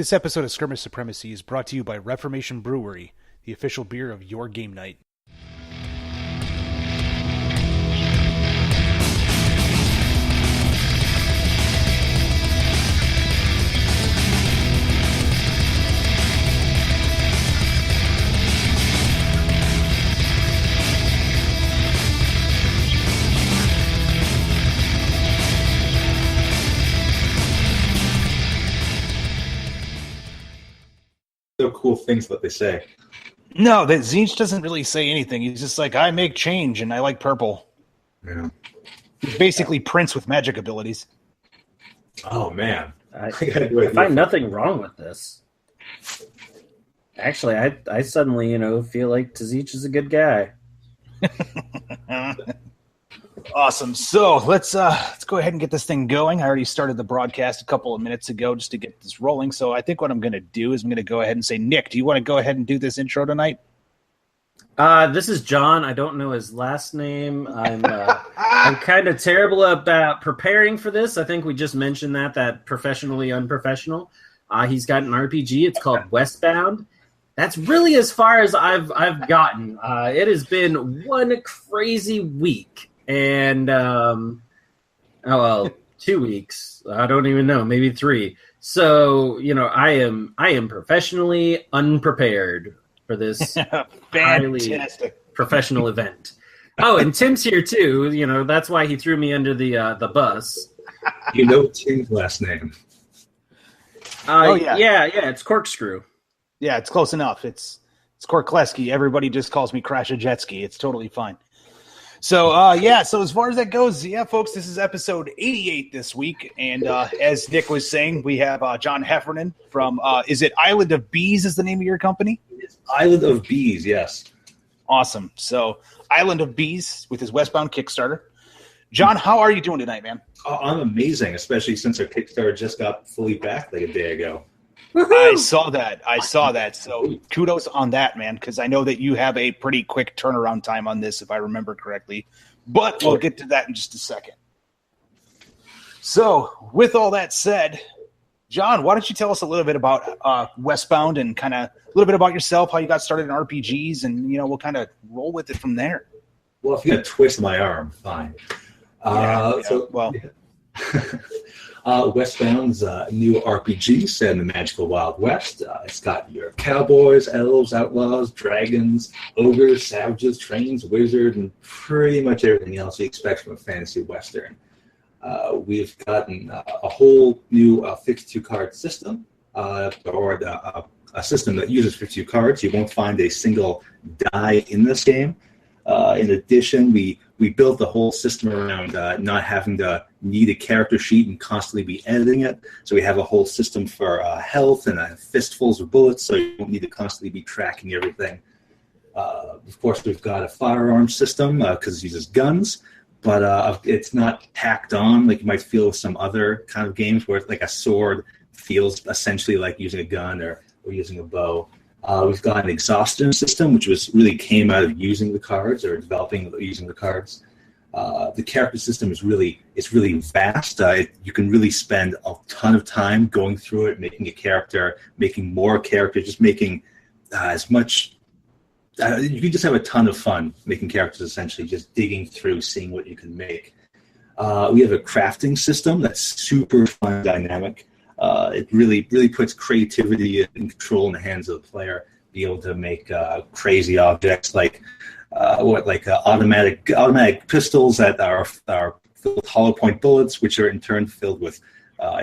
This episode of Skirmish Supremacy is brought to you by Reformation Brewery, the official beer of your game night. So cool things that they say. No, that Zinch doesn't really say anything. He's just like, I make change and I like purple. Yeah. He's basically Prince with magic abilities. Oh, man. I find nothing wrong with this. Actually, I suddenly, feel like Tzich is a good guy. Awesome. So let's go ahead and get this thing going. I already started the broadcast a couple of minutes ago just to get this rolling. So I think what I'm going to do is I'm going to go ahead and say, Nick, do you want to go ahead and do this intro tonight? This is John. I don't know his last name. I'm kind of terrible about preparing for this. I think we just mentioned that professionally unprofessional. He's got an RPG. It's called Westbound. That's really as far as I've gotten. It has been one crazy week. And 2 weeks. I don't even know, maybe 3. So, I am professionally unprepared for this highly professional event. Oh, and Tim's here too. That's why he threw me under the bus. You know Tim's last name? Yeah, it's Corkscrew. Yeah, it's close enough. It's Korkleski. Everybody just calls me Crash a Jet Ski. It's totally fine. So, so as far as that goes, folks, this is episode 88 this week. And as Nick was saying, we have John Heffernan from, is it Island of Bees is the name of your company? It's Island of Bees, yes. Awesome. So, Island of Bees with his Westbound Kickstarter. John, how are you doing tonight, man? I'm amazing, especially since our Kickstarter just got fully back like a day ago. Woo-hoo! I saw that. So kudos on that, man, because I know that you have a pretty quick turnaround time on this, if I remember correctly. But we'll get to that in just a second. So with all that said, John, why don't you tell us a little bit about Westbound and kind of a little bit about yourself, how you got started in RPGs, and we'll kind of roll with it from there. Well, if you're going to twist my arm, fine. Westbound's new RPG set in the magical Wild West. It's got your cowboys, elves, outlaws, dragons, ogres, savages, trains, wizards, and pretty much everything else you expect from a fantasy western. We've gotten a whole new 52-card system, or a system that uses 52 cards. You won't find a single die in this game. In addition, we built the whole system around not having to need a character sheet and constantly be editing it. So we have a whole system for health and fistfuls of bullets, so you don't need to constantly be tracking everything. Of course, we've got a firearm system because it uses guns, but it's not tacked on like you might feel with some other kind of games where like a sword feels essentially like using a gun or using a bow. We've got an exhaustion system, which really came out of using the cards or developing using the cards. The character system is really vast. You can really spend a ton of time going through it, making a character, making more characters, just making as much. You can just have a ton of fun making characters, essentially, just digging through, seeing what you can make. We have a crafting system that's super fun and dynamic. It really puts creativity and control in the hands of the player. Be able to make crazy objects like automatic pistols that are filled with hollow point bullets, which are in turn filled with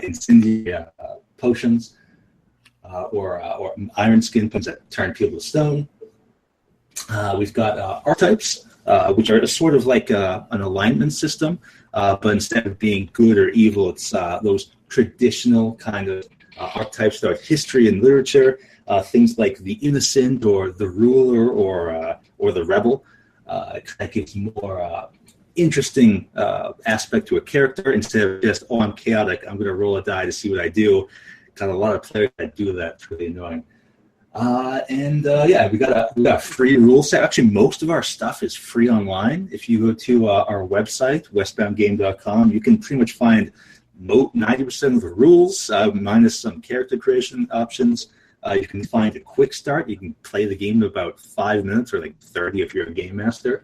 incendiary potions, or iron skin potions that turn people to stone. We've got archetypes, which are sort of like an alignment system, but instead of being good or evil, it's those traditional kind of archetypes throughout history and literature, things like the innocent or the ruler or the rebel. That gives more interesting aspect to a character instead of just, I'm chaotic, I'm going to roll a die to see what I do. Got a lot of players that do that. It's really annoying. We got a free rule set. Actually, most of our stuff is free online. If you go to our website, westboundgame.com, you can pretty much find 90% of the rules, minus some character creation options. You can find a quick start. You can play the game in about 5 minutes or like 30 if you're a game master.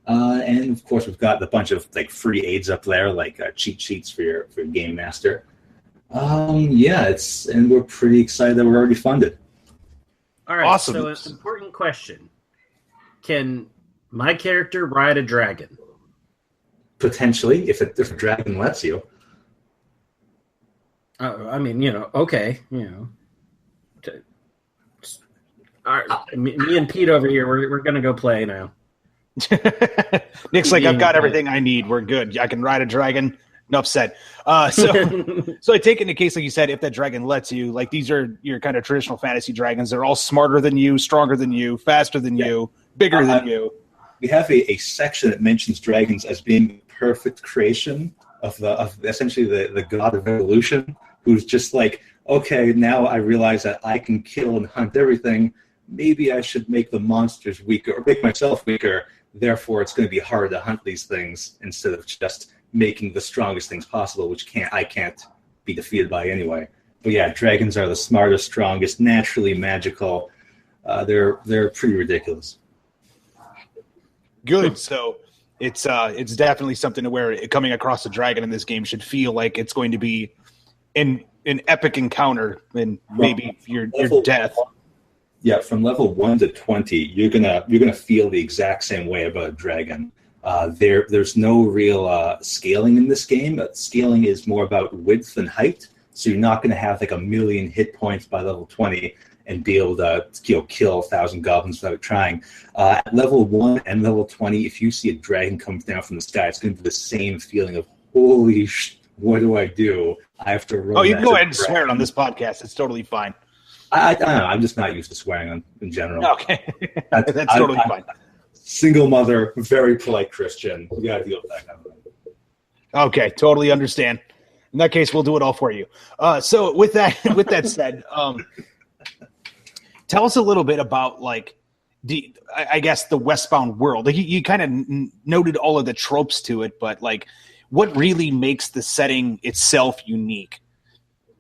And of course, we've got a bunch of like free aids up there, like cheat sheets for your game master. And we're pretty excited that we're already funded. All right. Awesome. So, an important question: can my character ride a dragon? Potentially, if a dragon lets you. I mean, okay, All right, me and Pete over here, we're gonna go play now. Nick's like, I've got everything I need. We're good. I can ride a dragon. Enough said. So I take it in the case, like you said, if that dragon lets you, like these are your kind of traditional fantasy dragons. They're all smarter than you, stronger than you, faster than you, bigger than you. We have a section that mentions dragons as being the perfect creation of essentially the god of evolution, who's just like, okay, now I realize that I can kill and hunt everything. Maybe I should make the monsters weaker or make myself weaker. Therefore, it's going to be hard to hunt these things instead of just making the strongest things possible, which I can't be defeated by anyway. But yeah, dragons are the smartest, strongest, naturally magical. They're pretty ridiculous. Good. So it's definitely something to where coming across a dragon in this game should feel like it's going to be an epic encounter and maybe your death. Yeah, from level 1 to 20, you're gonna feel the exact same way about a dragon. There's no real scaling in this game. Scaling is more about width and height. So you're not going to have like 1 million hit points by level 20 and be able to kill 1,000 goblins without trying. At level 1 and level 20, if you see a dragon come down from the sky, it's going to be the same feeling of, holy what do I do? I have to run. Oh, you can go ahead and swear on this podcast. It's totally fine. I don't know. I'm just not used to swearing in general. Okay. That's totally fine. Single mother, very polite Christian. You got to deal with that kind of thing. Okay, totally understand. In that case, we'll do it all for you. So with that said, tell us a little bit about like I guess the Westbound world. Like you kind of noted all of the tropes to it, but like what really makes the setting itself unique?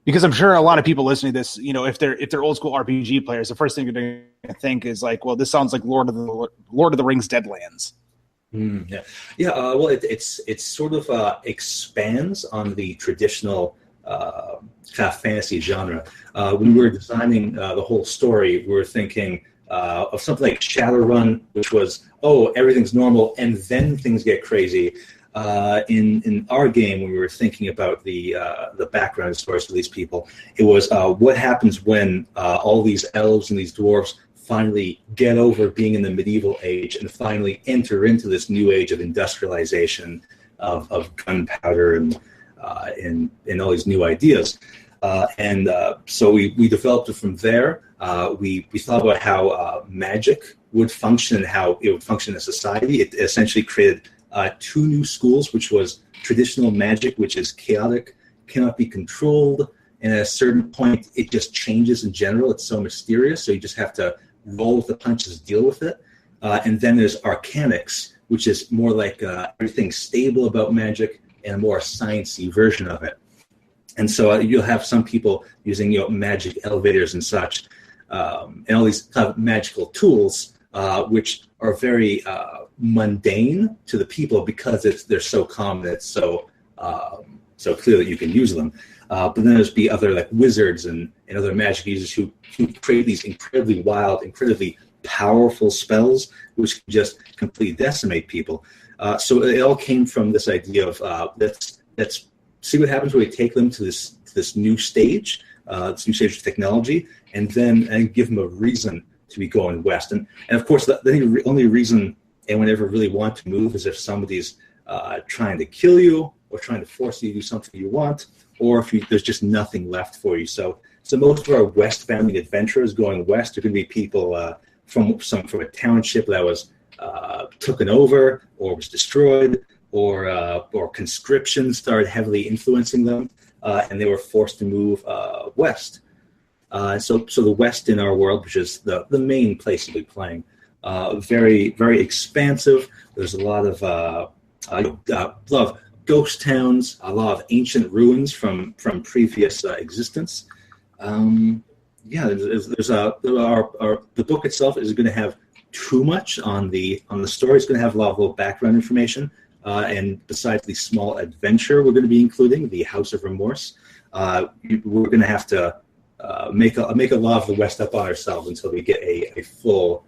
Because I'm sure a lot of people listening to this, if they're old school RPG players, the first thing they're going to think is like, well, this sounds like Lord of the Rings Deadlands. Well, it's sort of expands on the traditional kind of fantasy genre. When we were designing the whole story, we were thinking of something like Shadowrun, which was, everything's normal, and then things get crazy. In our game, when we were thinking about the background stories for these people, it was what happens when all these elves and these dwarves finally get over being in the medieval age and finally enter into this new age of industrialization, of gunpowder and all these new ideas. So we developed it from there. We thought about how magic would function and how it would function in society. It essentially created 2 new schools, which was traditional magic, which is chaotic, cannot be controlled, and at a certain point, it just changes in general. It's so mysterious, so you just have to roll with the punches, deal with it. And then there's arcanics, which is more like everything stable about magic and a more sciencey version of it. And so you'll have some people using magic elevators and such, and all these kind of magical tools, which are very mundane to the people because they're so common. It's so clear that you can use them. But then there's other like wizards and other magic users who create these incredibly wild, incredibly powerful spells, which can just completely decimate people. So it all came from this idea of let's see what happens when we take them to this new stage, this new stage of technology, and give them a reason to be going west. And of course, the only reason anyone ever really want to move is if somebody's trying to kill you or trying to force you to do something you want, or if there's just nothing left for you. So most of our westbound adventurers going west are going to be people from a township that was taken over or was destroyed, or conscription started heavily influencing them, and they were forced to move west. So the West in our world, which is the main place to be playing, very, very expansive. There's a lot of ghost towns, a lot of ancient ruins from previous existence. The book itself isn't going to have too much on the story. It's going to have a lot of little background information, and besides the small adventure we're going to be including, the House of Remorse, we're going to have to make a lot of the West up on ourselves until we get a full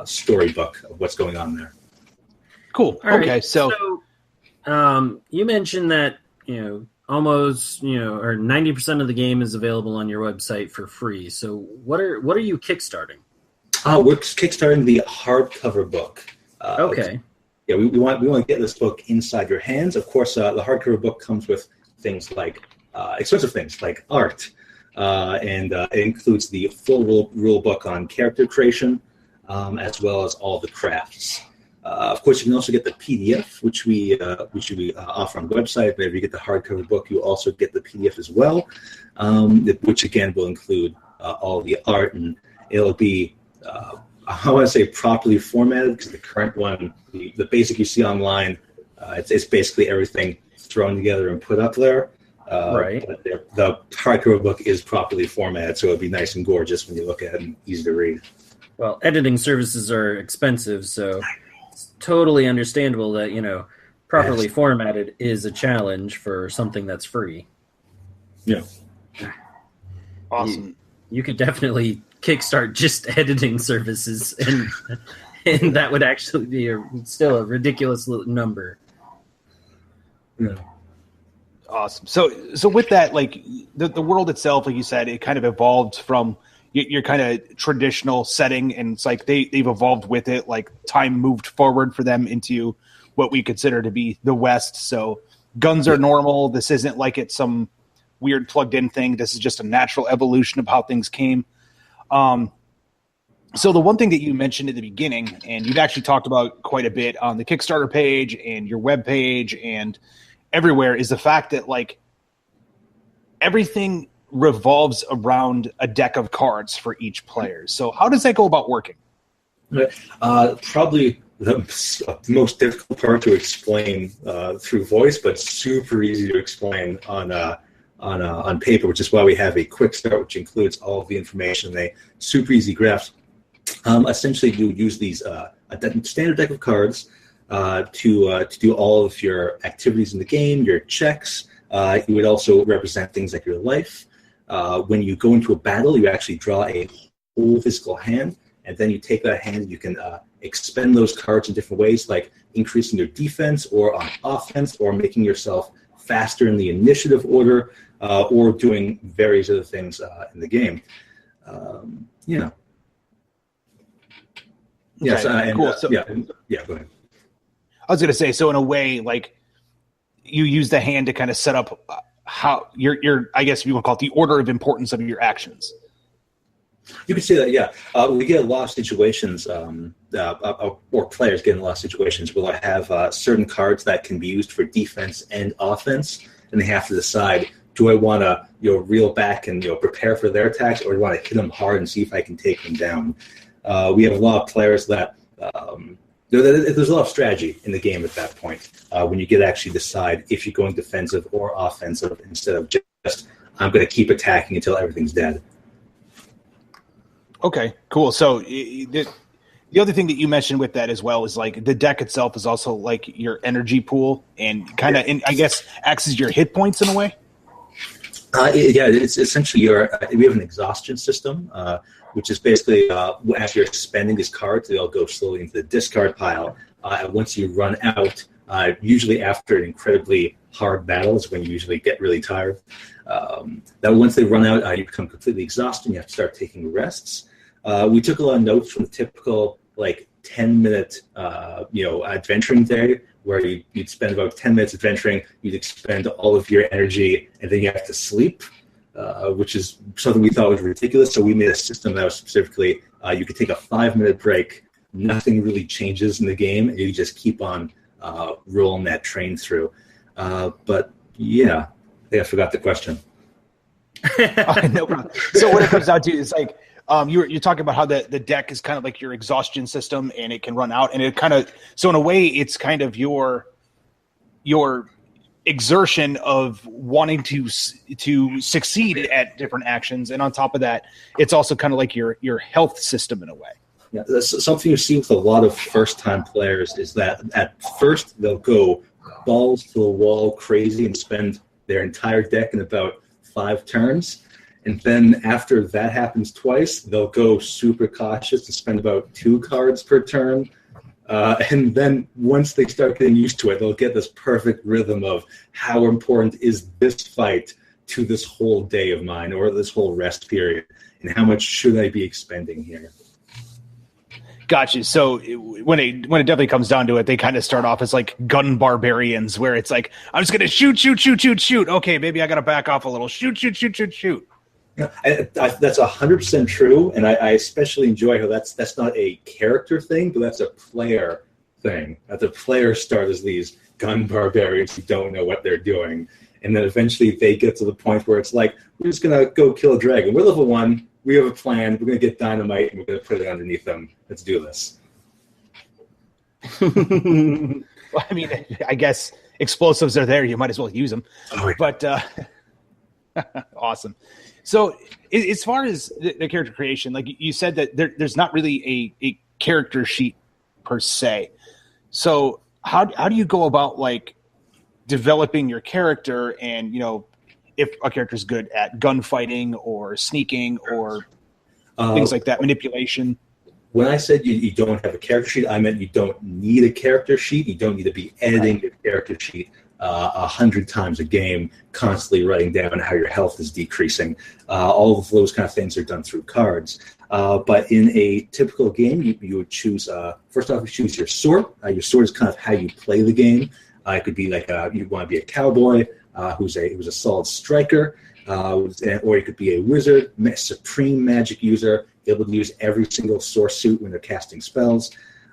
storybook of what's going on there. Cool. All okay, right. so you mentioned that almost or 90% of the game is available on your website for free. So what are you kickstarting? We're kickstarting the hardcover book. Okay. Yeah, we want to get this book inside your hands. Of course, the hardcover book comes with things like expensive things like art, and it includes the full rule book on character creation, as well as all the crafts. Of course, you can also get the PDF, which we offer on the website. But if you get the hardcover book, you also get the PDF as well, which again will include all the art, and it'll be I want to say properly formatted, because the current one, the basic you see online, it's basically everything thrown together and put up there. Right. But the hardcover book is properly formatted, so it'll be nice and gorgeous when you look at it and easy to read. Well, editing services are expensive, so it's totally understandable that, properly formatted is a challenge for something that's free. Yeah. Awesome. You could definitely kickstart just editing services, and that would actually be still a ridiculous number. Yeah. Awesome. So with that, like the world itself, like you said, it kind of evolved from your kind of traditional setting, and it's like they've evolved with it. Like time moved forward for them into what we consider to be the West. So guns are normal. This isn't like it's some weird plugged in thing. This is just a natural evolution of how things came. So the one thing that you mentioned at the beginning, and you've actually talked about quite a bit on the Kickstarter page and your web page and everywhere, is the fact that like everything revolves around a deck of cards for each player. So how does that go about working? Probably the most difficult part to explain through voice, but super easy to explain on paper, which is why we have a quick start, which includes all of the information. They super easy graphs. Essentially, you use these a standard deck of cards to do all of your activities in the game, your checks. You would also represent things like your life. When you go into a battle, you actually draw a whole physical hand, and then you take that hand and you can expend those cards in different ways, like increasing your defense or on offense, or making yourself faster in the initiative order, or doing various other things in the game. Yes, Okay, cool. Go ahead. I was going to say, so in a way, like you use the hand to kind of set up how your I guess you want to call it the order of importance of your actions. You could say that, yeah. We get a lot of situations, or players get in a lot of situations where they have certain cards that can be used for defense and offense, and they have to decide, do I want to reel back and prepare for their attacks, or do I want to hit them hard and see if I can take them down? We have a lot of players that there's a lot of strategy in the game at that point when you get to actually decide if you're going defensive or offensive, instead of just I'm going to keep attacking until everything's dead. Okay, cool. So the other thing that you mentioned with that as well is like the deck itself is also like your energy pool, and kind of, I guess, acts as your hit points in a way. It's essentially we have an exhaustion system, which is basically as you're spending these cards, they'll go slowly into the discard pile. And once you run out, usually after an incredibly hard battle is when you usually get really tired. That once they run out, you become completely exhausted and you have to start taking rests. We took a lot of notes from the typical 10-minute adventuring day, where you'd spend about 10 minutes adventuring, you'd expend all of your energy, and then you have to sleep, which is something we thought was ridiculous. So we made a system that was specifically, you could take a 5-minute break, nothing really changes in the game, and you just keep on rolling that train through. But yeah, I think I forgot the question. No problem. So what it comes down to is like, you're talking about how the deck is kind of like your exhaustion system, and it can run out, and it kind of, so in a way it's kind of your exertion of wanting to succeed at different actions, and on top of that, it's also kind of like your health system in a way. Yeah, that's something you see with a lot of first-time players is that at first they'll go balls to the wall crazy and spend their entire deck in about 5 turns. And then after that happens twice, they'll go super cautious and spend about 2 cards per turn. And then once they start getting used to it, they'll get this perfect rhythm of how important is this fight to this whole day of mine or this whole rest period, and how much should I be expending here? Gotcha. So when it definitely comes down to it, they kind of start off as like gun barbarians, where it's like, I'm just going to shoot. Okay, maybe I got to back off a little. Shoot. Yeah, that's 100% true, and I especially enjoy how that's not a character thing, but that's a player thing. That the players start as these gun barbarians who don't know what they're doing, and then eventually they get to the point where it's like, we're just going to go kill a dragon. We're level 1. We have a plan. We're going to get dynamite, and we're going to put it underneath them. Let's do this. Well, I mean, I guess explosives are there. You might as well use them. Oh, yeah. But awesome. So as far as the character creation, like you said that there's not really a character sheet per se. So how do you go about like developing your character and, if a character is good at gunfighting or sneaking or things like that, manipulation? When I said you don't have a character sheet, I meant you don't need a character sheet. You don't need to be editing your character sheet 100 times a game, constantly writing down how your health is decreasing. All of those kind of things are done through cards. But in a typical game, you would choose, first off, you choose your sword. Your sword is kind of how you play the game. It could be like you want to be a cowboy who's a solid striker, or you could be a wizard, supreme magic user, able to use every single source suit when they're casting spells.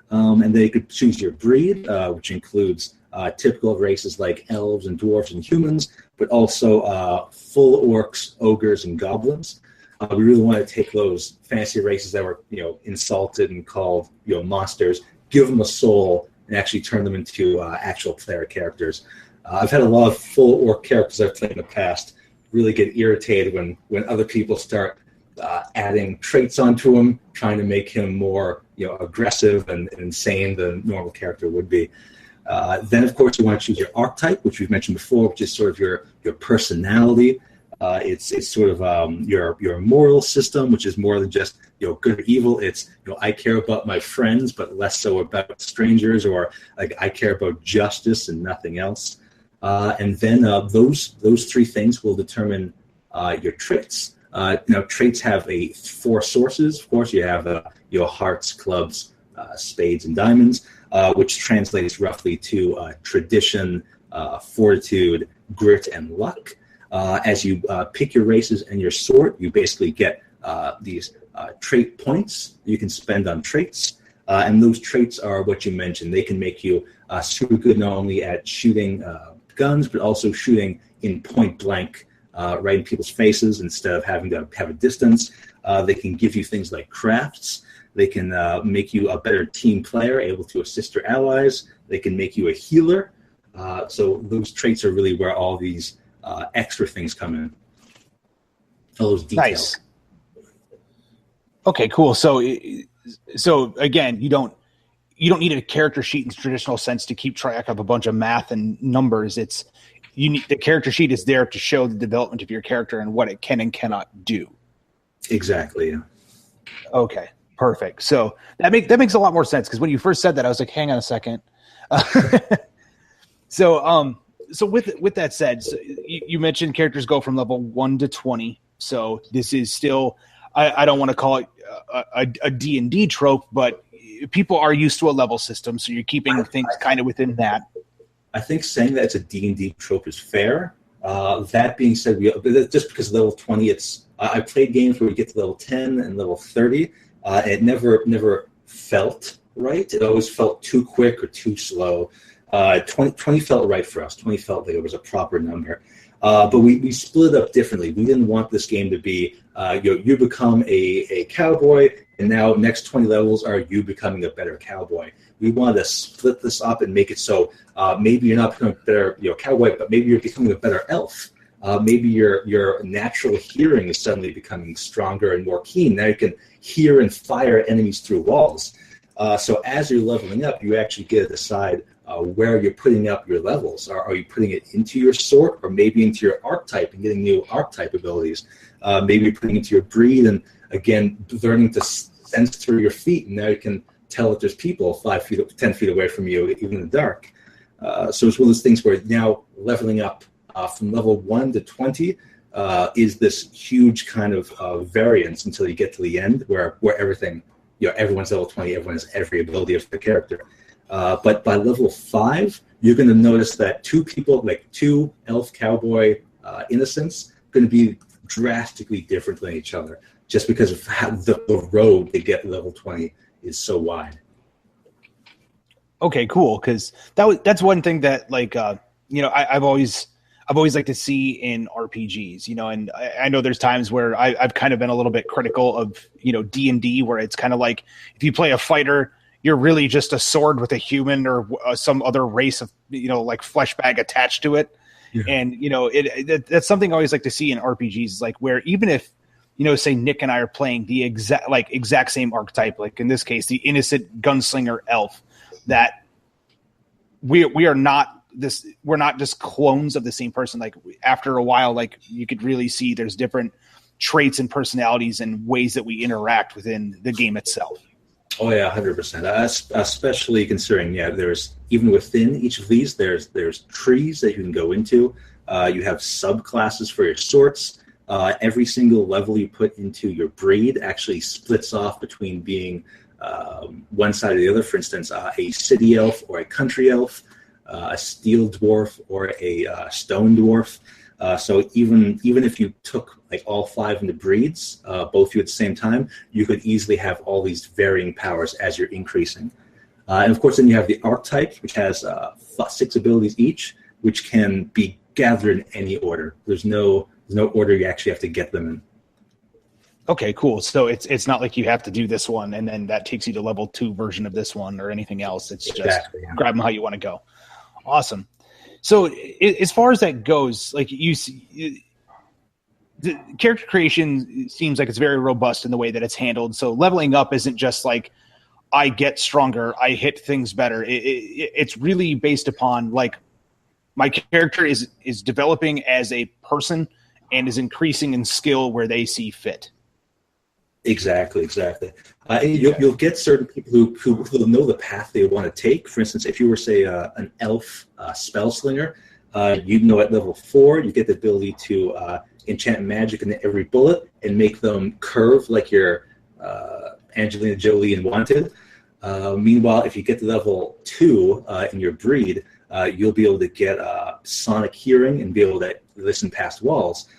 And then you could choose your breed, which includes typical races like elves and dwarves and humans, but also full orcs, ogres, and goblins. We really want to take those fantasy races that were, insulted and called, monsters, give them a soul, and actually turn them into actual player characters. I've had a lot of full orc characters I've played in the past really get irritated when other people start adding traits onto him, trying to make him more, aggressive and insane than a normal character would be. Then, of course, you want to choose your archetype, which we've mentioned before, which is sort of your personality. It's sort of your moral system, which is more than just good or evil. It's I care about my friends, but less so about strangers, or like I care about justice and nothing else. And then those 3 things will determine your traits. Traits have 4 sources. Of course, you have hearts, clubs, spades, and diamonds, which translates roughly to tradition, fortitude, grit, and luck. As you pick your races and your sword, you basically get these trait points you can spend on traits. And those traits are what you mentioned. They can make you super good not only at shooting guns, but also shooting in point blank, right in people's faces instead of having to have a distance. They can give you things like crafts. They can make you a better team player, able to assist your allies. They can make you a healer. So those traits are really where all these extra things come in. All those details. Nice. Okay, cool. So again, you don't need a character sheet in the traditional sense to keep track of a bunch of math and numbers. The character sheet is there to show the development of your character and what it can and cannot do. Exactly. Yeah. Okay, perfect. So that makes a lot more sense, because when you first said that, I was like, hang on a second. So with that said, so you mentioned characters go from level 1 to 20. So this is still, I don't want to call it a D&D trope, but people are used to a level system, so you're keeping things kind of within that. I think saying that it's a D&D trope is fair. That being said, just because level 20, I played games where you get to level 10 and level 30. It never felt right. It always felt too quick or too slow. 20 felt right for us. 20 felt like it was a proper number. But we split it up differently. We didn't want this game to be you become a cowboy, and now next 20 levels are you becoming a better cowboy. We wanted to split this up and make it so maybe you're not becoming a better cowboy, but maybe you're becoming a better elf. Maybe your natural hearing is suddenly becoming stronger and more keen. Now you can hear and fire enemies through walls. So as you're leveling up, you actually get to decide where you're putting up your levels. Are you putting it into your sort, or maybe into your archetype and getting new archetype abilities? Maybe you're putting it into your breed and, again, learning to sense through your feet. And now you can tell that there's people 5 feet, 10 feet away from you, even in the dark. So it's one of those things where now leveling up from level 1 to 20 is this huge kind of variance until you get to the end where everything, everyone's level 20, everyone has every ability of the character. But by level 5, you're going to notice that two people, like two elf cowboy innocents, going to be drastically different than each other, just because of how the road to get level 20 is so wide. Okay, cool. Because that's one thing that, like, I've always liked to see in RPGs. And I know there's times where I've kind of been a little bit critical of D&D, where it's kind of like if you play a fighter, you're really just a sword with a human or some other race of like flesh bag attached to it. Yeah. And that's something I always like to see in RPGs, like where even if say Nick and I are playing the exact same archetype, like in this case the innocent gunslinger elf, that we are not this, we're not just clones of the same person. Like after a while, like you could really see there's different traits and personalities and ways that we interact within the game itself. Oh yeah, 100%. Especially considering, there's even within each of these, there's trees that you can go into. You have subclasses for your sorts. Every single level you put into your breed actually splits off between being one side or the other. For instance, a city elf or a country elf, a steel dwarf or a stone dwarf. So even if you took like all 5 into breeds, both you at the same time, you could easily have all these varying powers as you're increasing. And of course, then you have the archetype, which has 6 abilities each, which can be gathered in any order. There's no order you actually have to get them in. Okay, cool. So it's not like you have to do this one and then that takes you to level 2 version of this one or anything else. It's just grab them how you want to go. Awesome. So as far as that goes, like the character creation seems like it's very robust in the way that it's handled. So leveling up isn't just like I get stronger, I hit things better. It's really based upon like my character is developing as a person and is increasing in skill where they see fit. Exactly. You'll get certain people who know the path they want to take. For instance, if you were, say, an elf spell slinger, at level 4, you get the ability to enchant magic into every bullet and make them curve like your Angelina Jolie in Wanted. Meanwhile, if you get to level 2 in your breed, you'll be able to get sonic hearing and be able to listen past walls.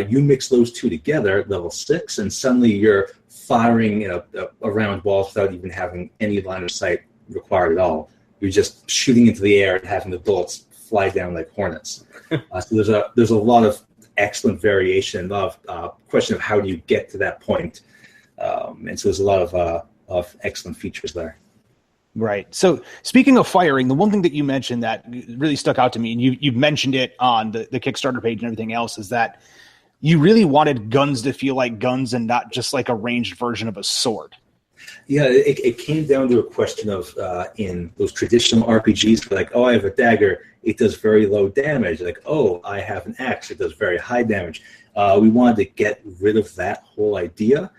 You mix those two together, level 6, and suddenly you're firing around walls without even having any line of sight required at all. You're just shooting into the air and having the bullets fly down like hornets. So there's a lot of excellent variation of question of how do you get to that point. And so there's a lot of excellent features there. Right. So speaking of firing, the one thing that you mentioned that really stuck out to me, and you've mentioned it on the Kickstarter page and everything else, is that you really wanted guns to feel like guns and not just like a ranged version of a sword. Yeah, it came down to a question of in those traditional RPGs, like, oh, I have a dagger, it does very low damage. Like, oh, I have an axe, it does very high damage. We wanted to get rid of that whole idea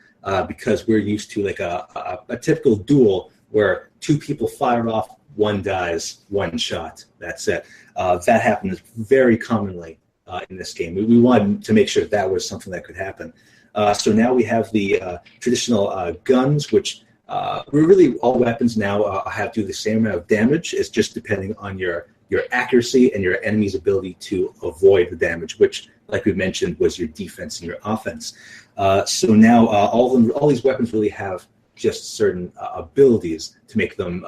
because we're used to like a typical duel where 2 people fire off, 1 dies, 1 shot. That's it. That happens very commonly in this game. We wanted to make sure that was something that could happen. So now we have the traditional guns, which really all weapons now have to do the same amount of damage. It's just depending on your accuracy and your enemy's ability to avoid the damage, which, like we mentioned, was your defense and your offense. So now all these weapons really have just certain abilities to make them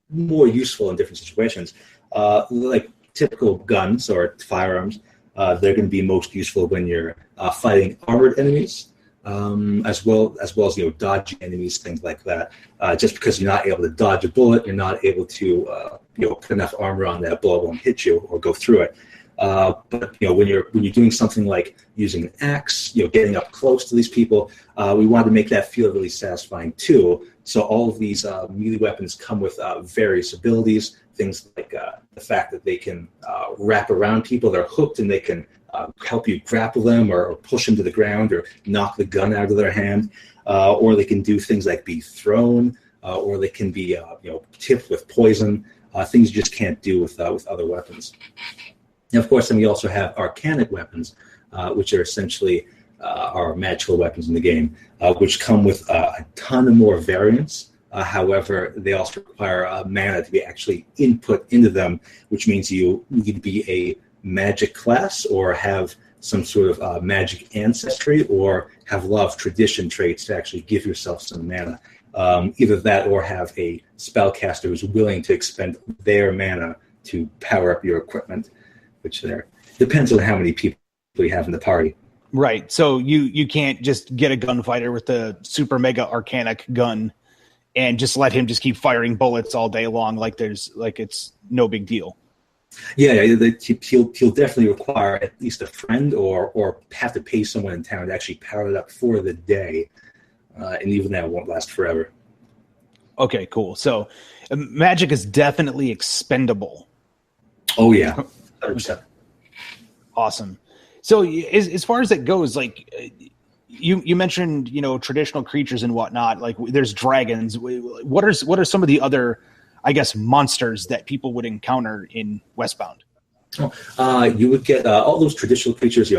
more useful in different situations. Like typical guns or firearms, They're going to be most useful when you're fighting armored enemies, as well as dodging enemies, things like that. Just because you're not able to dodge a bullet, you're not able to put enough armor on that bullet won't hit you or go through it. But when you're doing something like using an axe, getting up close to these people, we wanted to make that feel really satisfying too. So all of these melee weapons come with various abilities. Things like the fact that they can wrap around people, they're hooked, and they can help you grapple them or push them to the ground or knock the gun out of their hand, or they can do things like be thrown, or they can be tipped with poison, things you just can't do with other weapons. And of course, then we also have arcanic weapons, which are essentially our magical weapons in the game, which come with a ton of more variants. However, they also require mana to be actually input into them, which means you need to be a magic class or have some sort of magic ancestry or have a lot of tradition traits to actually give yourself some mana. Either that or have a spellcaster who's willing to expend their mana to power up your equipment, which there depends on how many people you have in the party. Right. So you can't just get a gunfighter with the super mega arcanic gun and just let him just keep firing bullets all day long like it's no big deal. Yeah, he'll definitely require at least a friend or have to pay someone in town to actually power it up for the day. And even that won't last forever. Okay, cool. So magic is definitely expendable. Oh, yeah. 100%. Awesome. So as far as it goes, like you mentioned, traditional creatures and whatnot, like there's dragons. What are some of the other, I guess, monsters that people would encounter in Westbound? You would get all those traditional creatures,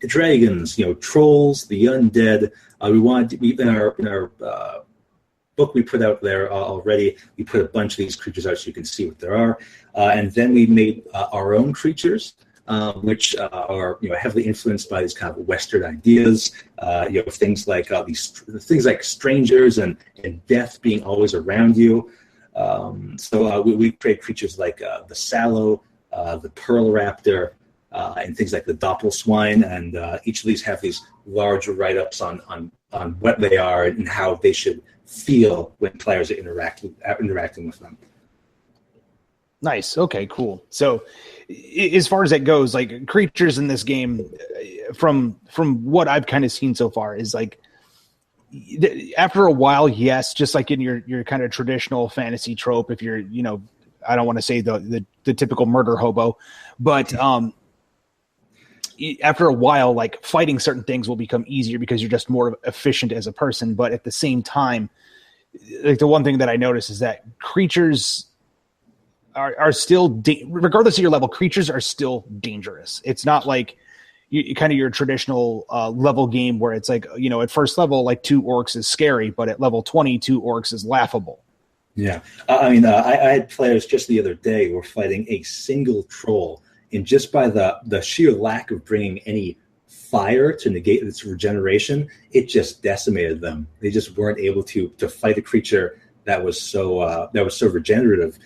dragons, trolls, the undead. In our book we put out there already, we put a bunch of these creatures out so you can see what there are, and then we made our own creatures, which are heavily influenced by these kind of Western ideas. Things like things like strangers and death being always around you. So we create creatures like the sallow, the pearl raptor, and things like the doppelswine, and each of these have these large write-ups on what they are and how they should feel when players are interacting with them. Nice. Okay, cool. So as far as that goes, like creatures in this game, from what I've kind of seen so far, is like after a while, yes, just like in your kind of traditional fantasy trope, if you're, I don't want to say the typical murder hobo, but after a while, like fighting certain things will become easier because you're just more efficient as a person. But at the same time, like the one thing that I notice is that creatures are still, regardless of your level, creatures are still dangerous. It's not like kind of your traditional level game where it's like, at first level, like 2 orcs is scary, but at level 20, 2 orcs is laughable. Yeah. I had players just the other day who were fighting a single troll, and just by the sheer lack of bringing any fire to negate its regeneration, it just decimated them. They just weren't able to fight a creature that was so regenerative.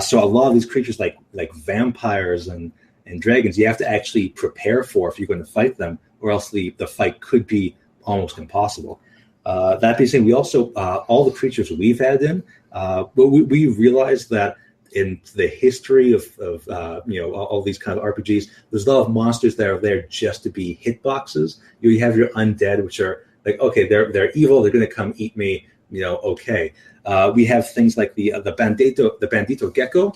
So a lot of these creatures like vampires and dragons, you have to actually prepare for if you're going to fight them, or else the fight could be almost impossible. That being said, we also all the creatures we've added in, but we realized that in the history of all these kind of RPGs, there's a lot of monsters that are there just to be hitboxes. You have your undead, which are like, okay, they're evil, they're going to come eat me. Okay. We have things like the bandito gecko,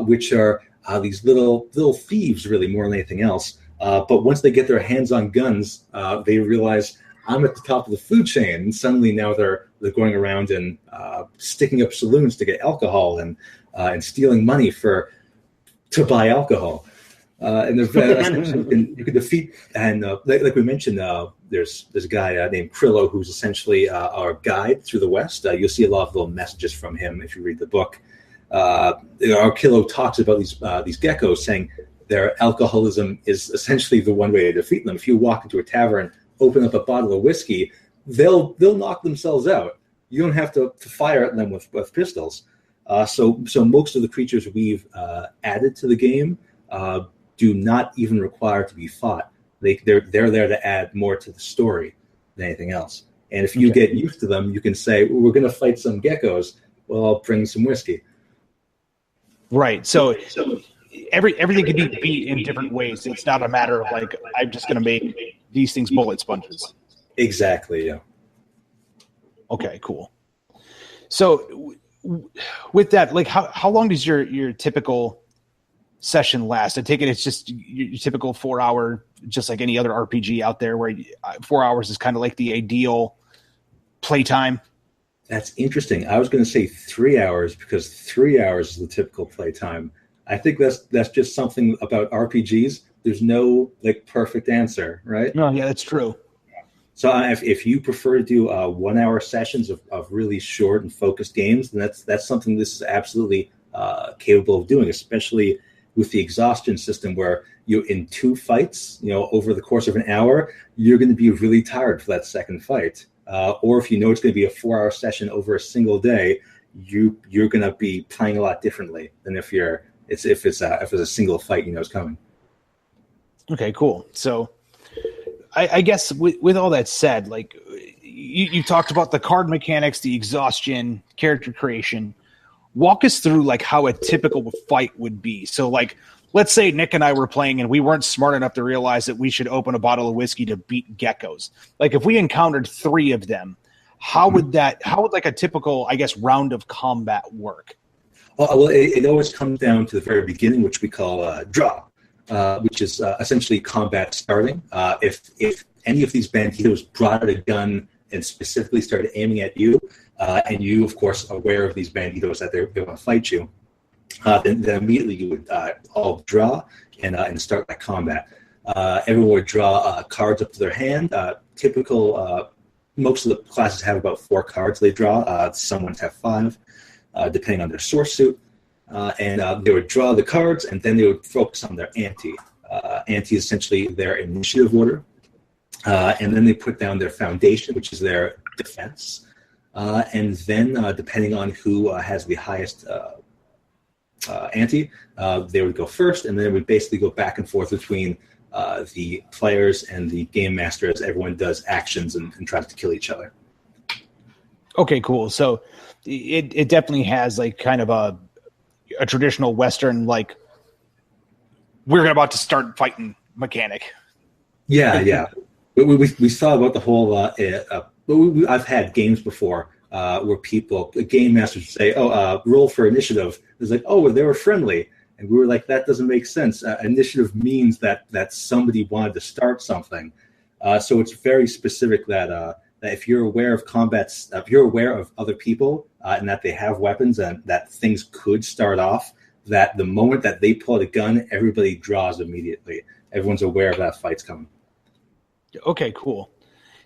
which are these little thieves, really, more than anything else. But once they get their hands on guns, they realize I'm at the top of the food chain, and suddenly now they're going around and sticking up saloons to get alcohol and stealing money to buy alcohol. And you can defeat, and like we mentioned, there's a guy named Krillo who's essentially our guide through the West. You'll see a lot of little messages from him if you read the book. Our Krillo talks about these geckos, saying their alcoholism is essentially the one way to defeat them. If you walk into a tavern, open up a bottle of whiskey, they'll knock themselves out. You don't have to fire at them with pistols. So most of the creatures we've added to the game do not even require to be fought. They're there to add more to the story than anything else. And if you get used to them, you can say, well, we're going to fight some geckos. Well, I'll bring some whiskey. Right. So everything can be beat in different ways. It's not a matter of like, I'm just going to make these things bullet sponges. Exactly, yeah. Okay, cool. So with that, like how long does your typical session last? I take it it's just your typical 4 hour, just like any other RPG out there, where 4 hours is kind of like the ideal playtime. That's interesting. I was going to say 3 hours because 3 hours is the typical playtime. I think that's just something about RPGs. There's no like perfect answer, right? No, yeah, that's true. So if you prefer to do 1 hour sessions of really short and focused games, then that's something this is absolutely capable of doing, especially with the exhaustion system where you in 2 fights, over the course of an hour, you're going to be really tired for that second fight. Or if you know it's going to be a 4 hour session over a single day, you're going to be playing a lot differently than if it's a single fight is coming. Okay, cool. So I guess with all that said, like you talked about the card mechanics, the exhaustion, character creation. Walk us through like how a typical fight would be. So like, let's say Nick and I were playing and we weren't smart enough to realize that we should open a bottle of whiskey to beat geckos. Like if we encountered 3 of them, how would like a typical, I guess, round of combat work? Well, it always comes down to the very beginning, which we call draw, which is essentially combat starting. If any of these banditos brought out a gun and specifically started aiming at you, and you, of course, are aware of these banditos that they're going to fight you, then immediately you would all draw and start that combat. Everyone would draw cards up to their hand. Typical, most of the classes have about 4 cards they draw. Some ones have 5, depending on their source suit. And they would draw the cards, and then they would focus on their ante. Ante is essentially their initiative order. And then they put down their foundation, which is their defense. And then, depending on who has the highest ante, they would go first, and then it would basically go back and forth between the players and the game master as everyone does actions and tries to kill each other. Okay, cool. So it definitely has like kind of a traditional Western, like we're about to start fighting mechanic. Yeah. We saw about the whole. I've had games before where game masters would say, roll for initiative. It's like, they were friendly. And we were like, that doesn't make sense. Initiative means that somebody wanted to start something. So it's very specific that if you're aware of combats, if you're aware of other people and that they have weapons and that things could start off, that the moment that they pull out a gun, everybody draws immediately. Everyone's aware of that fight's coming. Okay, cool.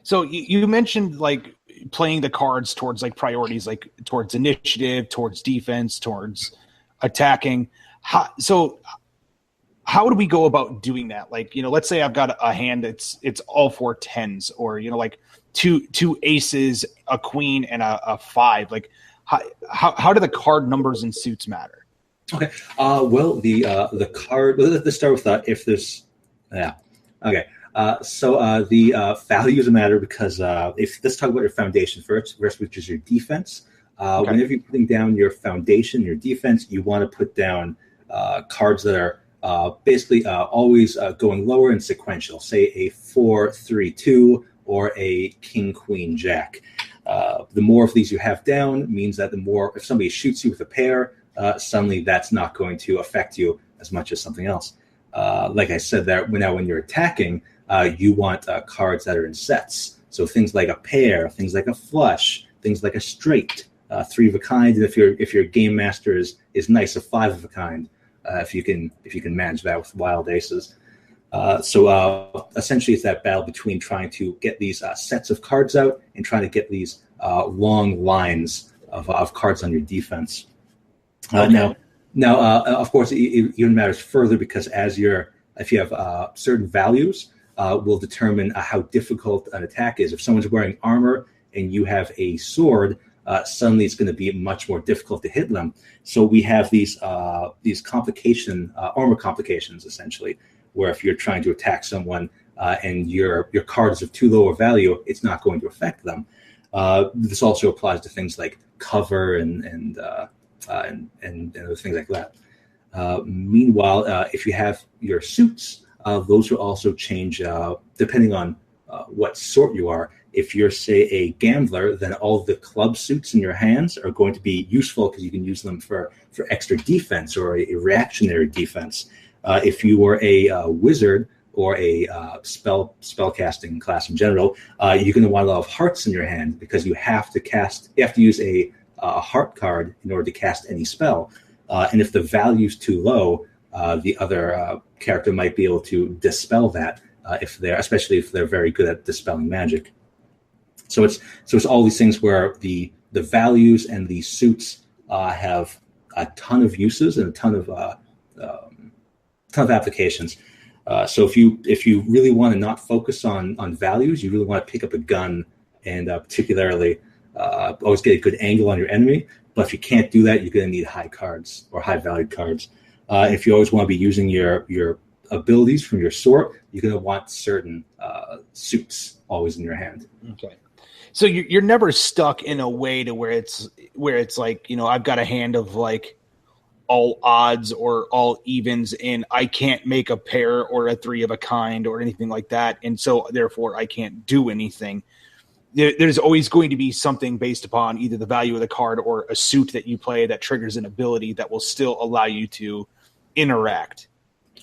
So you mentioned like playing the cards towards like priorities, like towards initiative, towards defense, towards attacking. How do we go about doing that? Like, let's say I've got a hand it's all 4 10s, or like two aces, a queen, and a 5. Like, how do the card numbers and suits matter? Okay. Well, the card. Let's start with if there's. Yeah. Okay. So the values matter because let's talk about your foundation first, which is your defense. Okay. Whenever you're putting down your foundation, your defense, you want to put down cards that are basically always going lower and sequential. Say a 4, 3, 2, or a king, queen, jack. The more of these you have down means that the more, if somebody shoots you with a pair, suddenly that's not going to affect you as much as something else. Like I said, when you're attacking, you want cards that are in sets. So things like a pair, things like a flush, things like a straight, 3 of a kind. And if your game master is nice, a 5 of a kind. If you can manage that with wild aces. So essentially, it's that battle between trying to get these sets of cards out and trying to get these long lines of cards on your defense. Okay. Now, of course, it even matters further because if you have certain values, will determine how difficult an attack is. If someone's wearing armor and you have a sword, suddenly it's going to be much more difficult to hit them. So we have these armor complications, essentially. where if you're trying to attack someone and your card is of too low a value, it's not going to affect them. This also applies to things like cover and other things like that. Meanwhile, if you have your suits, those will also change depending on what sort you are. If you're, say, a gambler, then all the club suits in your hands are going to be useful because you can use them for extra defense or a reactionary defense. If you were a wizard or a spellcasting class in general, you're going to want a lot of hearts in your hand because you have to use a heart card in order to cast any spell. And if the value's too low, the other character might be able to dispel that especially if they're very good at dispelling magic. So it's all these things where the values and the suits have a ton of uses and a ton of applications. So if you really want to not focus on values, you really want to pick up a gun and particularly always get a good angle on your enemy. But if you can't do that, you're going to need high cards or high valued cards. If you always want to be using your abilities from your sort, you're going to want certain suits always in your hand. Okay. So you're never stuck in a way to where it's like, I've got a hand of like all odds or all evens and I can't make a pair or a three of a kind or anything like that. And so therefore I can't do anything. There's always going to be something based upon either the value of the card or a suit that you play that triggers an ability that will still allow you to interact.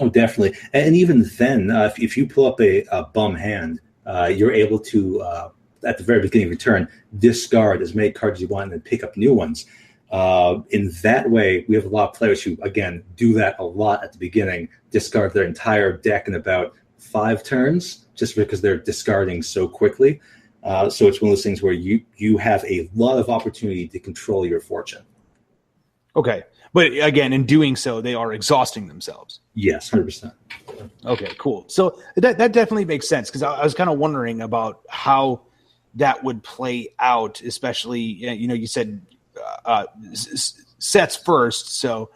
Oh, definitely. And even then, if you pull up a bum hand, you're able to, at the very beginning of your turn, discard as many cards as you want and then pick up new ones. In that way, we have a lot of players who, again, do that a lot at the beginning, discard their entire deck in about 5 turns just because they're discarding so quickly. So it's one of those things where you have a lot of opportunity to control your fortune. Okay. But again, in doing so, they are exhausting themselves. Yes, 100%. Okay, cool. So that definitely makes sense because I was kind of wondering about how that would play out, especially, you said sets first. So,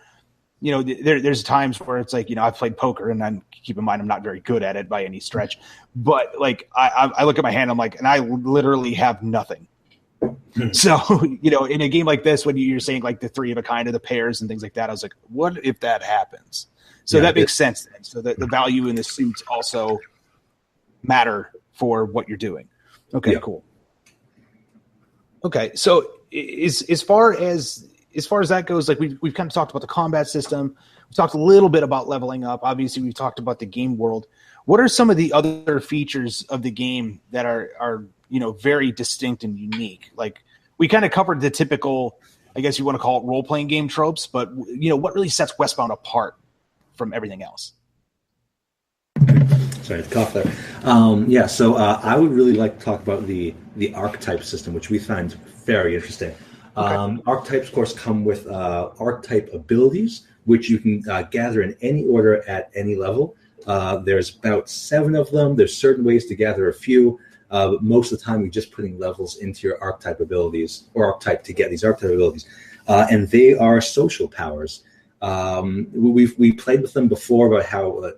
there's times where it's like, I've played poker and keep in mind, I'm not very good at it by any stretch, but like I look at my hand, I'm like, and I literally have nothing. So, in a game like this, when you're saying like the three of a kind of the pairs and things like that, I was like, what if that happens? So that makes sense then. So the value in the suits also matter for what you're doing. Okay, cool. Okay, so as far as that goes, like we've kind of talked about the combat system. We talked a little bit about leveling up. Obviously, we've talked about the game world. What are some of the other features of the game that are very distinct and unique? Like we kind of covered the typical, I guess you want to call it role-playing game tropes, but what really sets Westbound apart from everything else? Sorry, the cough there. So I would really like to talk about the archetype system, which we find very interesting. Okay. Archetypes, of course, come with archetype abilities, which you can gather in any order at any level. There's about 7 of them. There's certain ways to gather a few, but most of the time you're just putting levels into your archetype abilities or archetype to get these archetype abilities. And they are social powers. We played with them before about how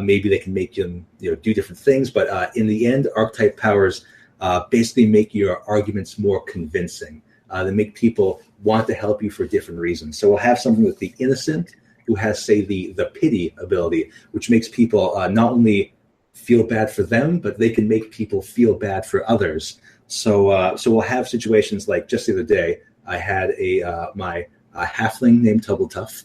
maybe they can make you do different things, but in the end, archetype powers basically make your arguments more convincing. They make people want to help you for different reasons. So we'll have something with the innocent, who has, say, the pity ability, which makes people not only feel bad for them, but they can make people feel bad for others. So we'll have situations like just the other day, I had my halfling named Tubbletuff,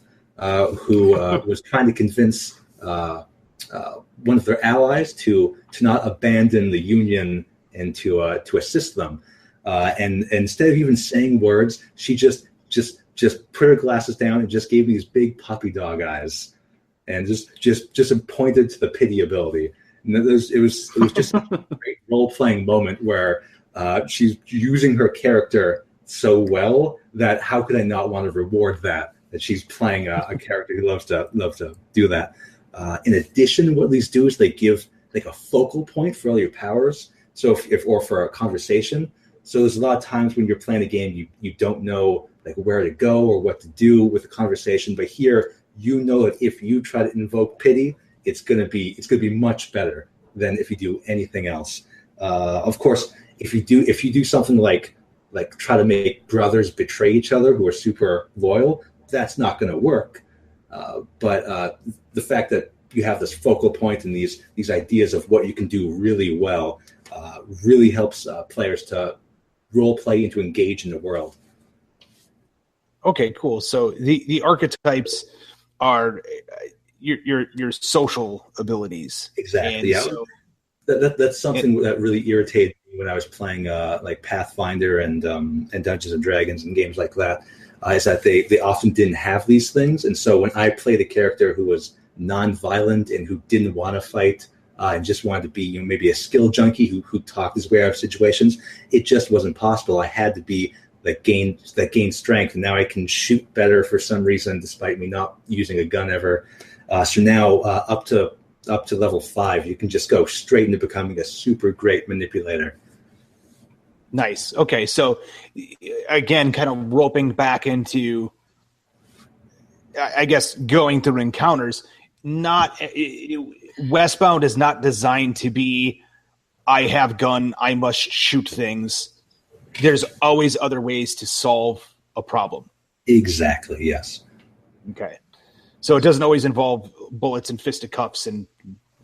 who was trying to convince one of their allies to not abandon the Union and to assist them. And instead of even saying words, she just put her glasses down and just gave these big puppy dog eyes, and just pointed to the pity ability. And it was just a great role playing moment where she's using her character so well that how could I not want to reward that she's playing a character who loves to do that. In addition, what these do is they give like a focal point for all your powers. So if for a conversation. So there's a lot of times when you're playing a game, you don't know like where to go or what to do with the conversation. But here, that if you try to invoke pity, it's gonna be much better than if you do anything else. Of course, if you do something like try to make brothers betray each other who are super loyal, that's not going to work. But the fact that you have this focal point and these ideas of what you can do really well really helps players to role play and to engage in the world. Okay, cool. So the archetypes are your social abilities. Exactly. Yeah. So that's something that really irritated me when I was playing like Pathfinder and Dungeons and Dragons and games like that. Is that they often didn't have these things, and so when I played a character who was non-violent and who didn't want to fight and just wanted to be maybe a skill junkie who talked his way out of situations, it just wasn't possible. I had to be that gain strength, and now I can shoot better for some reason despite me not using a gun ever. So now up to level 5, you can just go straight into becoming a super great manipulator. Nice. Okay, so again, kind of roping back into, I guess, going through encounters. Westbound is not designed to be, I have gun, I must shoot things. There's always other ways to solve a problem. Exactly, yes. Okay. So it doesn't always involve bullets and fisticuffs and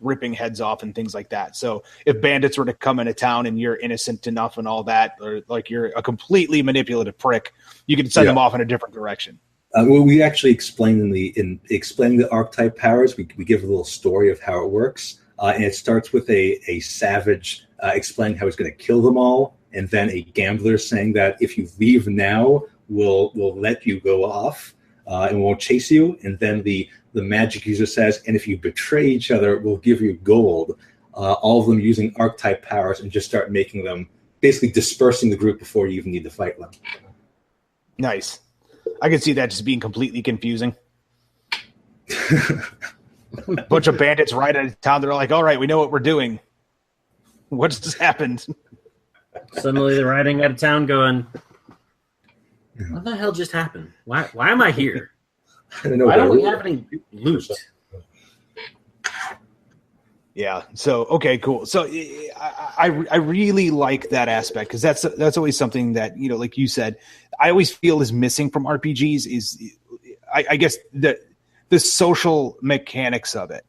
ripping heads off and things like that. So if bandits were to come into town and you're innocent enough and all that, or like you're a completely manipulative prick, you can send them off in a different direction. Well, we actually explain in explaining the archetype powers, we give a little story of how it works. And it starts with a savage explaining how he's going to kill them all, and then a gambler saying that if you leave now, we'll let you go off and won't chase you. And then the magic user says, and if you betray each other, we'll give you gold. All of them using archetype powers and just start making them, basically dispersing the group before you even need to fight them. Nice. I could see that just being completely confusing. Bunch of bandits right out of town. They're like, all right, we know what we're doing. What just happened? Suddenly they're riding out of town going, what the hell just happened? Why am I here? I don't know. Why don't we have any loot? Yeah. So, okay, cool. So I really like that aspect because that's always something that, like you said, I always feel is missing from RPGs is, I guess, the social mechanics of it.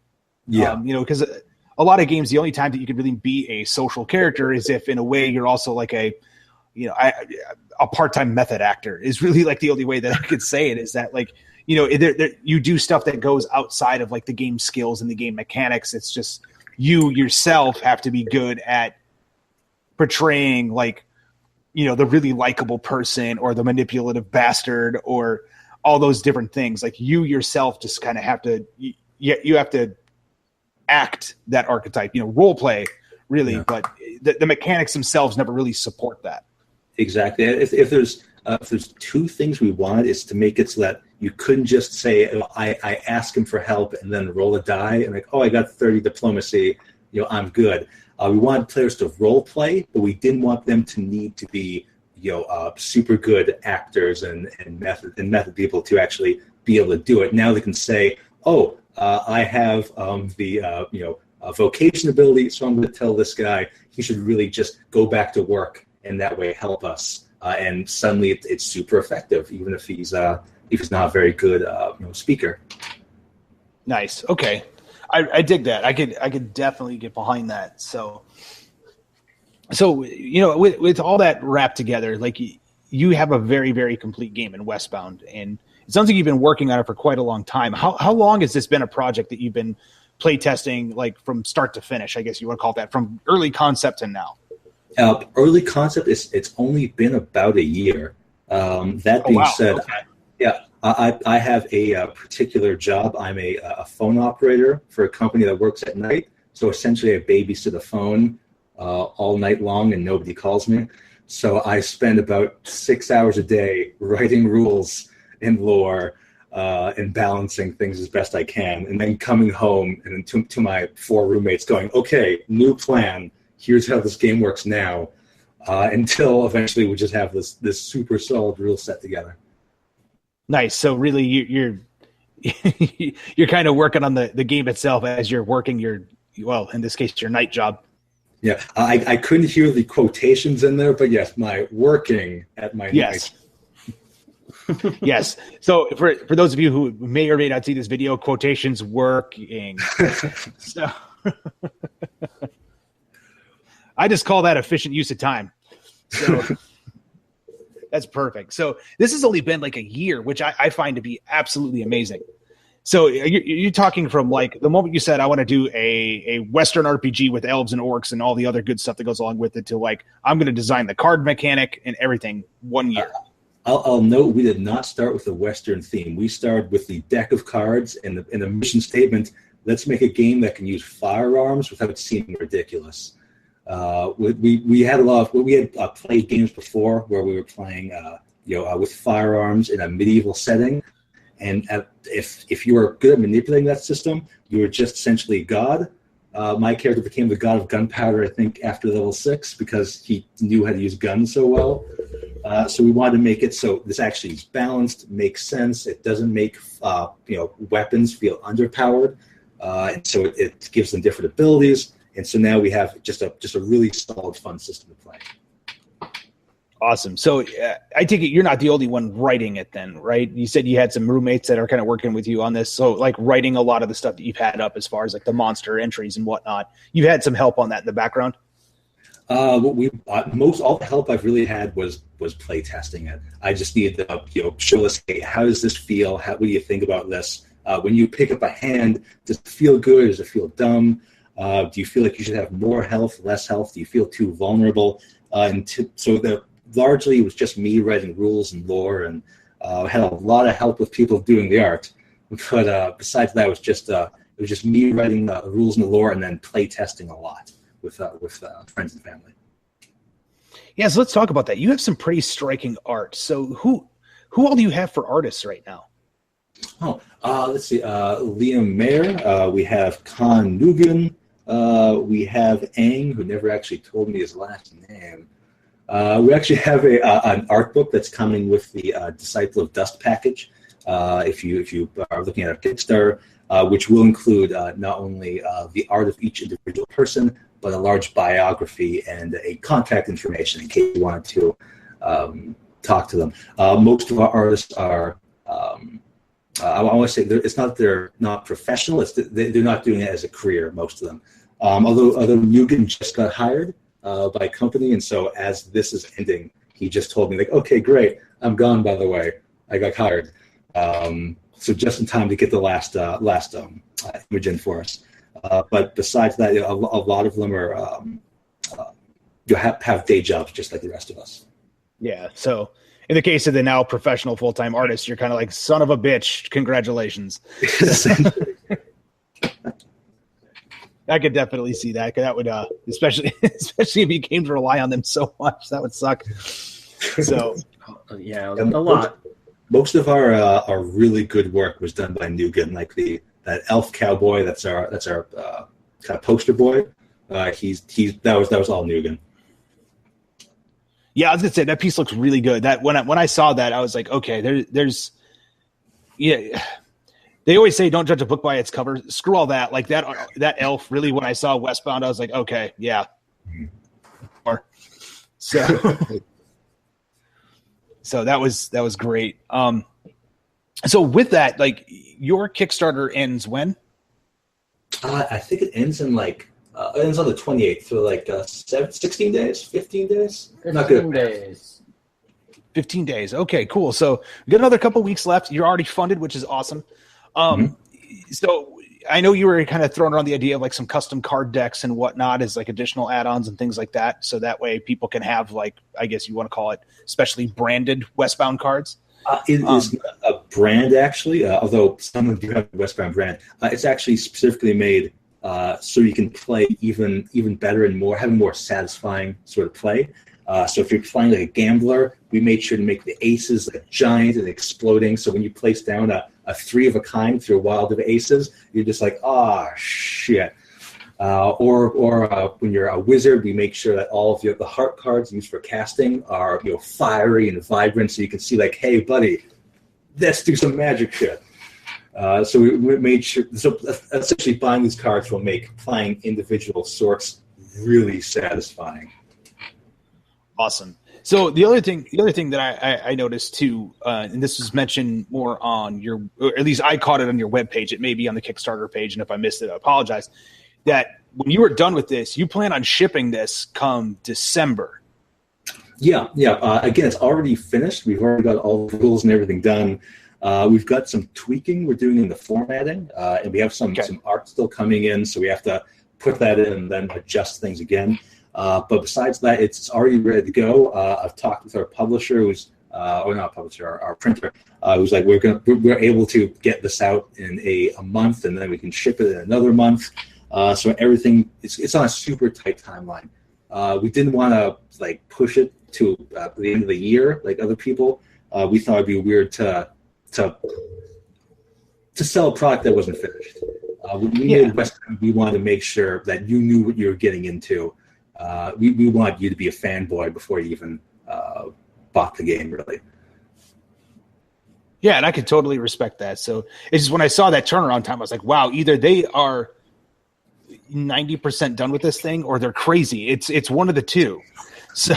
Yeah. Because a lot of games, the only time that you can really be a social character is if in a way you're also like a part-time method actor is really like the only way that I could say it is that like, you do stuff that goes outside of like the game skills and the game mechanics. It's just you yourself have to be good at portraying like, the really likable person or the manipulative bastard or all those different things. Like you yourself just kind of have to, you have to act that archetype, role play really, but the mechanics themselves never really support that. Exactly. If there's two things we wanted, is to make it so that you couldn't just say, I ask him for help and then roll a die and like, I got 30 diplomacy, I'm good. We wanted players to role play, but we didn't want them to need to be, super good actors and method people to actually be able to do it. Now they can say, I have the vocation ability, so I'm going to tell this guy he should really just go back to work and that way help us. And suddenly it's super effective, even if he's not a very good speaker. Nice. Okay, I dig that. I could definitely get behind that. So with all that wrapped together, like you have a very, very complete game in Westbound, and it sounds like you've been working on it for quite a long time. How long has this been a project that you've been play testing, like from start to finish? I guess you want to call it that, from early concept to now. Early concept it's only been about a year. That being said, okay. I have a particular job. I'm a phone operator for a company that works at night. So essentially, I babysit a phone all night long, and nobody calls me. So I spend about 6 hours a day writing rules and lore and balancing things as best I can, and then coming home and to my 4 roommates, going, "Okay, new plan. Here's how this game works now," until eventually we just have this super solid rule set together. Nice. So really, you're you're kind of working on the game itself as you're working your, well, in this case, your night job. Yeah, I couldn't hear the quotations in there, but yes, my working at my night. Yes. So for those of you who may or may not see this video, quotations working. So I just call that efficient use of time. So that's perfect. So this has only been like a year, which I find to be absolutely amazing. So you're talking from like the moment you said, I want to do a Western RPG with elves and orcs and all the other good stuff that goes along with it, to like, I'm going to design the card mechanic and everything 1 year. I'll note we did not start with the Western theme. We started with the deck of cards and the mission statement. Let's make a game that can use firearms without seeming ridiculous. We had played games before where we were playing, with firearms in a medieval setting, and if you were good at manipulating that system, you were just essentially God. My character became the god of gunpowder, I think, after level 6 because he knew how to use guns so well. So we wanted to make it so this actually is balanced, makes sense. It doesn't make weapons feel underpowered, and so it gives them different abilities. And so now we have just a really solid, fun system to play. Awesome. So I take it you're not the only one writing it then, right? You said you had some roommates that are kind of working with you on this. So like writing a lot of the stuff that you've had up as far as like the monster entries and whatnot, you've had some help on that in the background? All the help I've really had was play testing it. I just needed to show us, hey, how does this feel? What do you think about this? When you pick up a hand, does it feel good? Does it feel dumb? Do you feel like you should have more health, less health? Do you feel too vulnerable? Largely it was just me writing rules and lore, and had a lot of help with people doing the art. But besides that, it was just me writing the rules and the lore, and then play testing a lot with friends and family. Yeah, so let's talk about that. You have some pretty striking art. So who all do you have for artists right now? Let's see. Liam Mayer. We have Con Nugan. We have Aang, who never actually told me his last name. We actually have an art book that's coming with the Disciple of Dust package. If you are looking at our Kickstarter, which will include not only the art of each individual person, but a large biography and a contact information in case you wanted to talk to them. Most of our artists are, I want to say, it's not that they're not professional, they're not doing it as a career, most of them. Although Mugen just got hired by a company, and so as this is ending, he just told me, like, okay, great, I'm gone, by the way. I got hired. So just in time to get the last image in for us. But besides that, a lot of them are have day jobs just like the rest of us. Yeah. So in the case of the now professional full-time artist, you're kind of like, son of a bitch, congratulations. I could definitely see that. That would, especially if you came to rely on them so much, that would suck. So yeah, a lot. Most of our really good work was done by Nugan, like that elf cowboy. That's our kind of poster boy. That was all Nugan. Yeah, I was gonna say that piece looks really good. That when I saw that, I was like, okay, there's yeah. They always say don't judge a book by its cover. Screw all that. Like that elf. Really, when I saw Westbound, I was like, okay, yeah. So that was great. So with that, like your Kickstarter ends when? I think it ends in it ends on the 28th, so like 16 days, 15 days. 15 days. 15 days. Okay, cool. So we got another couple weeks left. You're already funded, which is awesome. So I know you were kind of throwing around the idea of like some custom card decks and whatnot as like additional add-ons and things like that. So that way people can have, like, I guess you want to call it, specially branded Westbound cards. It is a brand, actually, although some of you have the Westbound brand. It's actually specifically made so you can play even better and have a more satisfying sort of play. So if you're playing like a gambler, we made sure to make the aces like giant and exploding. So when you place down a 3 of a kind through a wild of aces, you're just like, shit. Or when you're a wizard, we make sure that all of the heart cards used for casting are fiery and vibrant, so you can see like, hey, buddy, let's do some magic shit. So we made sure. So essentially, buying these cards will make playing individual sorts really satisfying. Awesome. So the other thing that I noticed too, and this was mentioned more on your, or at least I caught it on your webpage. It may be on the Kickstarter page, and if I missed it, I apologize. That when you were done with this, you plan on shipping this come December. Yeah. Again, it's already finished. We've already got all the rules and everything done. We've got some tweaking we're doing in the formatting, and we have some art still coming in, so we have to put that in and then adjust things again. But besides that, it's already ready to go. I've talked with our publisher, who's not publisher, our printer, who's like, we're able to get this out in a month, and then we can ship it in another month. So everything it's on a super tight timeline. We didn't want to like push it to the end of the year like other people. We thought it'd be weird to sell a product that wasn't finished. When we made Westbound, we wanted to make sure that you knew what you were getting into. We want you to be a fanboy before you even bought the game, really. Yeah, and I could totally respect that. So it's just when I saw that turnaround time, I was like, wow, either they are 90% done with this thing or they're crazy. It's one of the two. So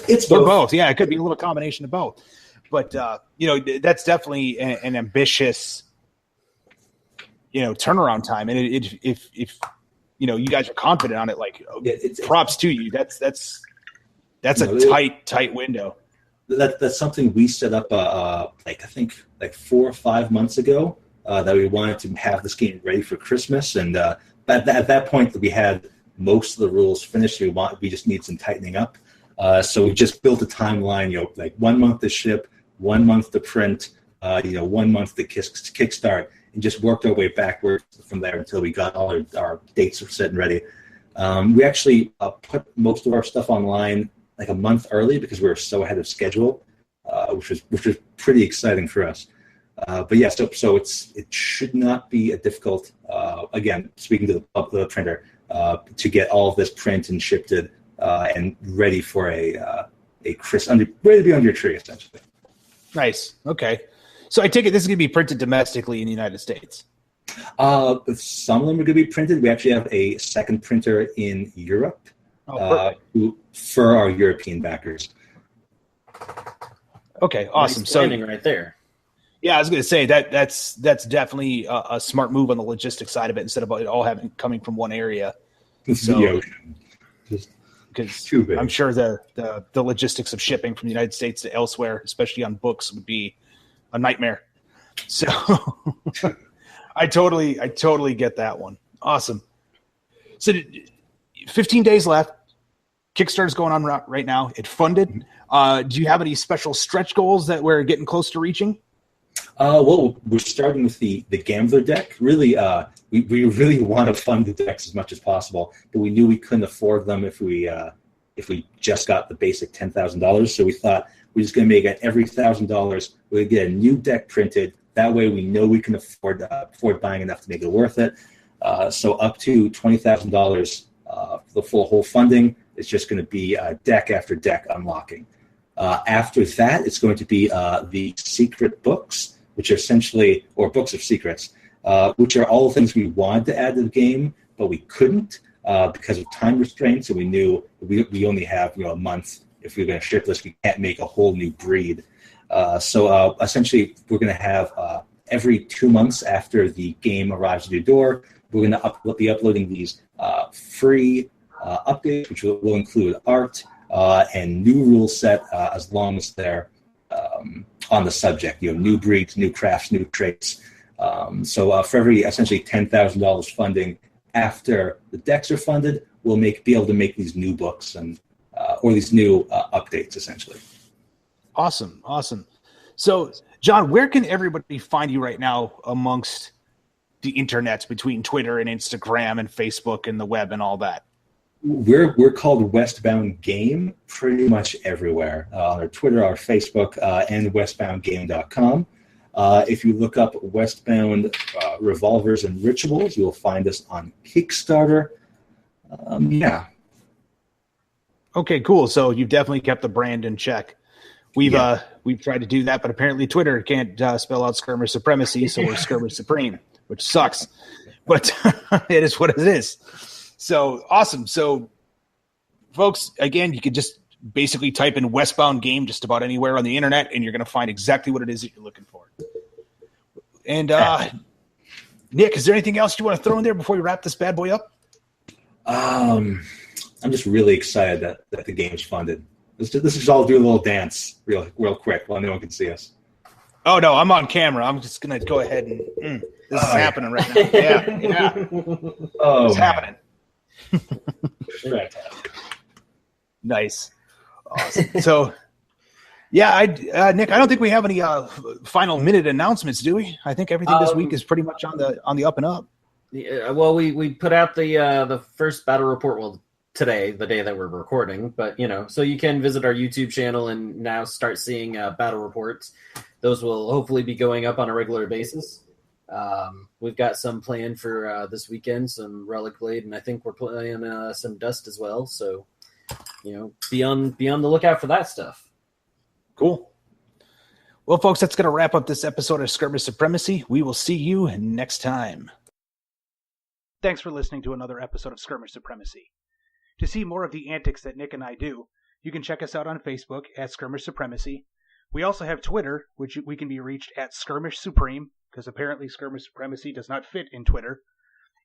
they're both. Yeah, it could be a little combination of both. But that's definitely an ambitious, turnaround time. And if you guys are confident on it, like props to you. That's a tight window. That's something we set up. I think 4 or 5 months ago. That we wanted to have this game ready for Christmas, and at that point we had most of the rules finished. We just need some tightening up. So we just built a timeline. 1 month to ship, 1 month to print, 1 month to kickstart, and just worked our way backwards from there until we got all our dates set and ready. We actually put most of our stuff online like a month early because we were so ahead of schedule, which was pretty exciting for us. But yeah, so it should not be a difficult. Again, speaking to the printer, to get all of this print and shipped and ready for ready to be under your tree, essentially. Nice. Okay. So I take it this is going to be printed domestically in the United States. Some of them are going to be printed. We actually have a second printer in Europe for our European backers. Okay, awesome. Nice planning right there. Yeah, I was going to say that's definitely a smart move on the logistics side of it instead of it all coming from one area. So, because I'm sure the logistics of shipping from the United States to elsewhere, especially on books, would be a nightmare. So I totally get that one. Awesome. So 15 days left. Kickstarter's going on right now. It funded. Do you have any special stretch goals that we're getting close to reaching? Well, we're starting with the Gambler deck. Really, we really want to fund the decks as much as possible, but we knew we couldn't afford them if we just got the basic $10,000. So we thought we're just going to make it every $1,000. We'll get a new deck printed. That way, we know we can afford buying enough to make it worth it. So up to $20,000, the whole funding is just going to be deck after deck unlocking. After that, it's going to be the secret books, which are essentially, or books of secrets, which are all the things we wanted to add to the game, but we couldn't because of time restraints, and we knew we only have a month. If we're going to ship this, we can't make a whole new breed. So essentially, we're going to have every 2 months after the game arrives at your door, we're going to be uploading these free updates, which will include art and new rule set as long as they're on the subject. New breeds, new crafts, new traits. So for every essentially $10,000 funding after the decks are funded, we'll be able to make these new books and or these new updates essentially. Awesome. So, John, where can everybody find you right now amongst the internets between Twitter and Instagram and Facebook and the web and all that? We're called Westbound Game pretty much everywhere. On our Twitter, our Facebook, and westboundgame.com. If you look up Westbound Revolvers and Rituals, you'll find us on Kickstarter. Yeah. Okay, cool. So you've definitely kept the brand in check. We've we've tried to do that, but apparently Twitter can't spell out Skirmish Supremacy, so we're Skirmish Supreme, which sucks. But it is what it is. So awesome. So, folks, again, you could just basically type in Westbound game just about anywhere on the internet, and you're going to find exactly what it is that you're looking for. And Nick, is there anything else you want to throw in there before we wrap this bad boy up? I'm just really excited that the game's funded. Let's just all do a little dance real quick while no one can see us. Oh, no, I'm on camera. I'm just going to go ahead and this is happening right now. Yeah. Oh, it's happening. Fantastic. Nice. Awesome. So, yeah, Nick, I don't think we have any final minute announcements, do we? I think everything this week is pretty much on the up and up. Yeah, well, we put out the first battle report today, the day that we're recording, but so you can visit our YouTube channel and now start seeing battle reports. Those will hopefully be going up on a regular basis. We've got some planned for this weekend, some Relic Blade, and I think we're playing some Dust as well. So, be on the lookout for that stuff. Cool. Well, folks, that's going to wrap up this episode of Skirmish Supremacy. We will see you next time. Thanks for listening to another episode of Skirmish Supremacy. To see more of the antics that Nick and I do, you can check us out on Facebook at Skirmish Supremacy. We also have Twitter, which we can be reached at Skirmish Supreme, because apparently Skirmish Supremacy does not fit in Twitter.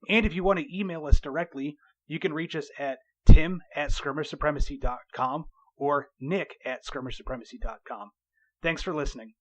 And if you want to email us directly, you can reach us at tim@skirmishsupremacy.com or nick@skirmishsupremacy.com. Thanks for listening.